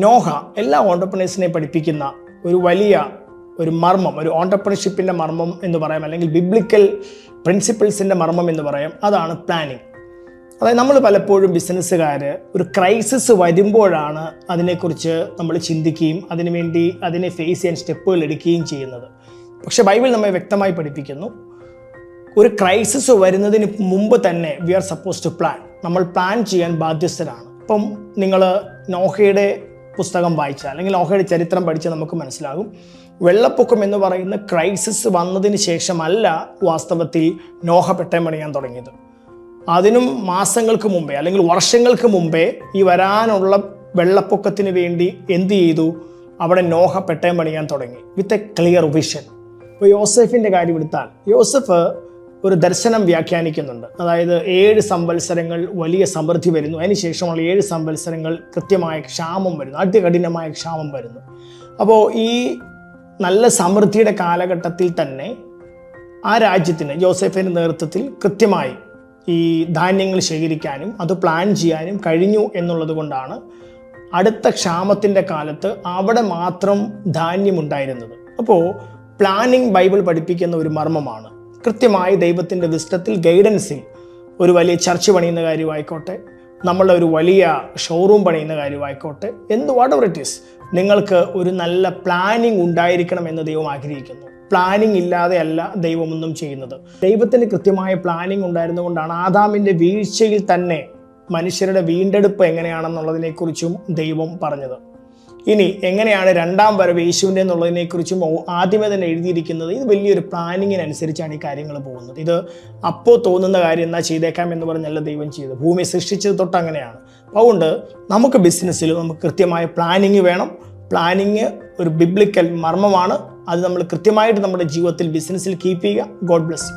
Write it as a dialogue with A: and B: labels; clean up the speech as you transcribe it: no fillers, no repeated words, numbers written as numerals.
A: നോഹ എല്ലാ ഓണ്ടർപ്രണേഴ്സിനെ പഠിപ്പിക്കുന്ന ഒരു മർമ്മം, ഒരു ഓണ്ടർപ്രണർഷിപ്പിൻ്റെ മർമ്മം എന്ന് പറയാം, അല്ലെങ്കിൽ ബിബ്ലിക്കൽ പ്രിൻസിപ്പിൾസിൻ്റെ മർമ്മം എന്ന് പറയാം. അതാണ് പ്ലാനിങ്. അതായത് നമ്മൾ പലപ്പോഴും ബിസിനസ്സുകാർ ഒരു ക്രൈസിസ് വരുമ്പോഴാണ് അതിനെക്കുറിച്ച് നമ്മൾ ചിന്തിക്കുകയും അതിനെ ഫേസ് ചെയ്യാൻ സ്റ്റെപ്പുകൾ എടുക്കുകയും ചെയ്യുന്നത്. പക്ഷേ ബൈബിൾ നമ്മെ വ്യക്തമായി പഠിപ്പിക്കുന്നു, ഒരു ക്രൈസിസ് വരുന്നതിന് മുമ്പ് തന്നെ we are suppose to plan. നമ്മൾ പ്ലാൻ ചെയ്യാൻ ബാധ്യസ്ഥരാണ്. ഇപ്പം നിങ്ങൾ നോഹയുടെ പുസ്തകം വായിച്ചാൽ, അല്ലെങ്കിൽ നോഹയുടെ ചരിത്രം പഠിച്ചാൽ നമുക്ക് മനസ്സിലാകും, വെള്ളപ്പൊക്കം എന്ന് പറയുന്ന ക്രൈസിസ് വന്നതിന് ശേഷമല്ല വാസ്തവത്തിൽ നോഹ പെട്ടയം പണിയാൻ തുടങ്ങിയത്. അതിനും മാസങ്ങൾക്ക് മുമ്പേ അല്ലെങ്കിൽ വർഷങ്ങൾക്ക് മുമ്പേ ഈ വരാനുള്ള വെള്ളപ്പൊക്കത്തിന് വേണ്ടി എന്ത് ചെയ്തു? അവിടെ നോഹ പെട്ടയം പണിയാൻ തുടങ്ങി വിത്ത് എ ക്ലിയർ വിഷൻ. ഇപ്പോൾ യോസെഫിൻ്റെ കാര്യം എടുത്താൽ, യോസെഫ് ഒരു ദർശനം വ്യാഖ്യാനിക്കുന്നുണ്ട്. അതായത് 7 സംവത്സരങ്ങൾ വലിയ സമൃദ്ധി വരുന്നു, അതിനുശേഷമുള്ള 7 സംവത്സരങ്ങൾ കൃത്യമായ ക്ഷാമം വരുന്നു, അതികഠിനമായ ക്ഷാമം വരുന്നു. അപ്പോൾ ഈ നല്ല സമൃദ്ധിയുടെ കാലഘട്ടത്തിൽ തന്നെ ആ രാജ്യത്തിന് യോസെഫിൻ്റെ നേതൃത്വത്തിൽ കൃത്യമായി ഈ ധാന്യങ്ങൾ ശേഖരിക്കാനും അത് പ്ലാൻ ചെയ്യാനും കഴിഞ്ഞു എന്നുള്ളത് കൊണ്ടാണ് അടുത്ത ക്ഷാമത്തിൻ്റെ കാലത്ത് അവിടെ മാത്രം ധാന്യമുണ്ടായിരുന്നത്. അപ്പോൾ പ്ലാനിങ് ബൈബിൾ പഠിപ്പിക്കുന്ന ഒരു മർമ്മമാണ്. കൃത്യമായി ദൈവത്തിൻ്റെ വിസ്ഡത്തിൽ, ഗൈഡൻസിൽ ഒരു വലിയ ചർച്ച് പണിയുന്ന കാര്യമായിക്കോട്ടെ, നമ്മളുടെ ഒരു വലിയ ഷോറൂം പണിയുന്ന കാര്യമായിക്കോട്ടെ, വാട്ട് എവർ ഇറ്റ് ഈസ്, നിങ്ങൾക്ക് ഒരു നല്ല പ്ലാനിങ് ഉണ്ടായിരിക്കണം എന്ന് ദൈവം ആഗ്രഹിക്കുന്നു. പ്ലാനിങ് ഇല്ലാതെയല്ല ദൈവമൊന്നും ചെയ്യുന്നത്. ദൈവത്തിന് കൃത്യമായ പ്ലാനിങ് ഉണ്ടായിരുന്നുകൊണ്ടാണ് ആദാമിൻ്റെ വീഴ്ചയിൽ തന്നെ മനുഷ്യരുടെ വീണ്ടെടുപ്പ് എങ്ങനെയാണെന്നുള്ളതിനെക്കുറിച്ചും ദൈവം പറഞ്ഞത്. ഇനി എങ്ങനെയാണ് രണ്ടാം വരവ് യേശുവിൻ്റെ എന്നുള്ളതിനെക്കുറിച്ചും ആദ്യമേ തന്നെ എഴുതിയിരിക്കുന്നത്. ഇത് വലിയൊരു പ്ലാനിങ്ങിനനുസരിച്ചാണ് ഈ കാര്യങ്ങൾ പോകുന്നത്. ഇത് അപ്പോൾ തോന്നുന്ന കാര്യം എന്നാ ചെയ്തേക്കാം എന്ന് പറഞ്ഞല്ല ദൈവം ചെയ്തത്. ഭൂമി സൃഷ്ടിച്ചത് തൊട്ട് അങ്ങനെയാണ്. അതുകൊണ്ട് നമുക്ക് ബിസിനസ്സിൽ നമുക്ക് കൃത്യമായ പ്ലാനിങ് വേണം. പ്ലാനിങ് ഒരു ബിബ്ലിക്കൽ മർമ്മമാണ്. അത് നമ്മൾ കൃത്യമായിട്ട് നമ്മുടെ ജീവിതത്തിൽ, ബിസിനസ്സിൽ കീപ്പ് ചെയ്യുക. God bless you.